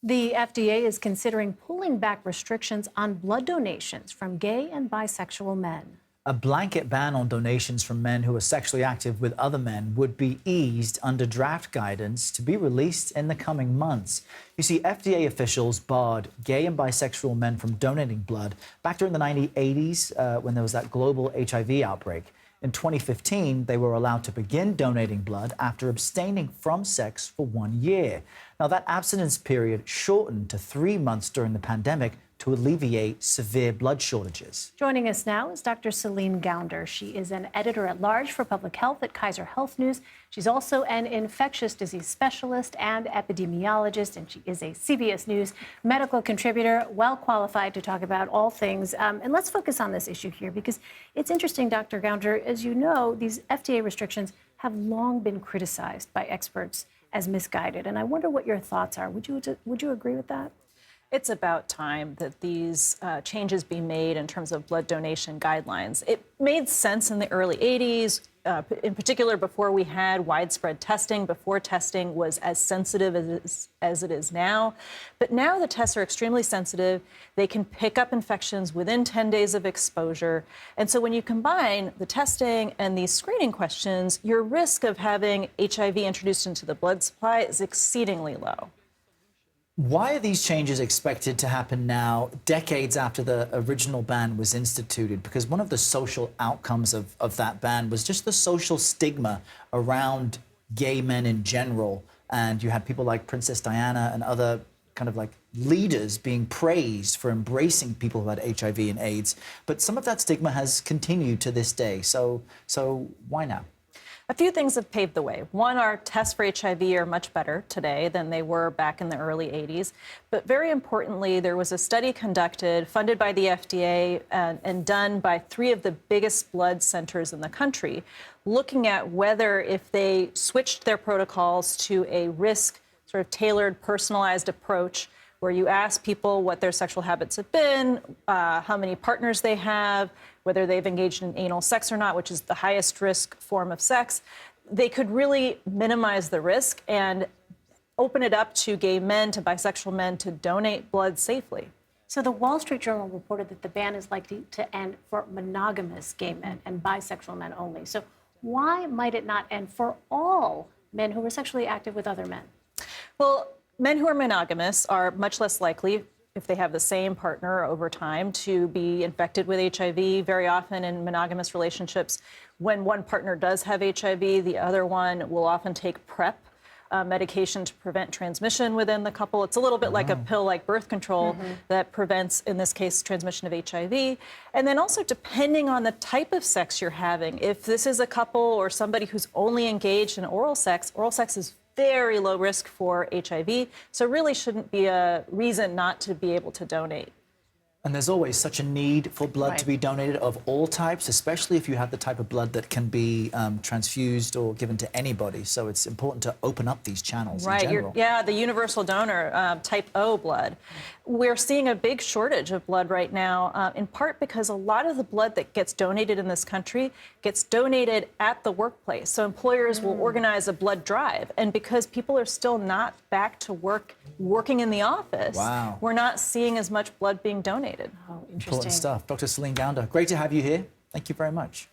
The FDA is considering pulling back restrictions on blood donations from gay and bisexual men. A blanket ban on donations from men who are sexually active with other men would be eased under draft guidance to be released in the coming months. You see, FDA officials barred gay and bisexual men from donating blood back during the 1980s when there was that global HIV outbreak. In 2015, they were allowed to begin donating blood after abstaining from sex for 1 year. Now, that abstinence period shortened to 3 months during the pandemic to alleviate severe blood shortages. Joining us now is Dr. Celine Gounder. She is an editor-at-large for public health at Kaiser Health News. She's also an infectious disease specialist and epidemiologist, and she is a CBS News medical contributor, well qualified to talk about all things. And let's focus on this issue here because it's interesting, Dr. Gounder. As you know, these FDA restrictions have long been criticized by experts as misguided, and I wonder what your thoughts are. Would you agree with that? It's about time that these changes be made in terms of blood donation guidelines. It made sense in the early 80s, in particular before we had widespread testing, before testing was as sensitive as it is now. But now the tests are extremely sensitive. They can pick up infections within 10 days of exposure. And so when you combine the testing and these screening questions, your risk of having HIV introduced into the blood supply is exceedingly low. Why are these changes expected to happen now, decades after the original ban was instituted? Because one of the social outcomes of that ban was just the social stigma around gay men in general. And you had people like Princess Diana and other kind of like leaders being praised for embracing people who had HIV and AIDS. But some of that stigma has continued to this day. So why now? A few things have paved the way. One, our tests for HIV are much better today than they were back in the early 80s. But very importantly, there was a study conducted, funded by the FDA and done by 3 of the biggest blood centers in the country, looking at whether if they switched their protocols to a risk, sort of tailored, personalized approach, where you ask people what their sexual habits have been, how many partners they have, whether they've engaged in anal sex or not, which is the highest risk form of sex, they could really minimize the risk and open it up to gay men, to bisexual men, to donate blood safely. So the Wall Street Journal reported that the ban is likely to end for monogamous gay men and bisexual men only. So why might it not end for all men who are sexually active with other men? Well, men who are monogamous are much less likely, if they have the same partner over time, to be infected with HIV. Very often in monogamous relationships, when one partner does have HIV, the other one will often take PrEP medication to prevent transmission within the couple. It's a little bit like a pill like birth control that prevents, in this case, transmission of HIV. And then also, depending on the type of sex you're having, if this is a couple or somebody who's only engaged in oral sex is very low risk for HIV, so really shouldn't be a reason not to be able to donate. And there's always such a need for blood to be donated of all types, especially if you have the type of blood that can be transfused or given to anybody. So it's important to open up these channels in general. Yeah, the universal donor, type O blood. We're seeing a big shortage of blood right now, in part because a lot of the blood that gets donated in this country gets donated at the workplace. So employers will organize a blood drive. And because people are still not back to working in the office, we're not seeing as much blood being donated. Oh, interesting. Important stuff. Dr. Celine Gounder, great to have you here. Thank you very much.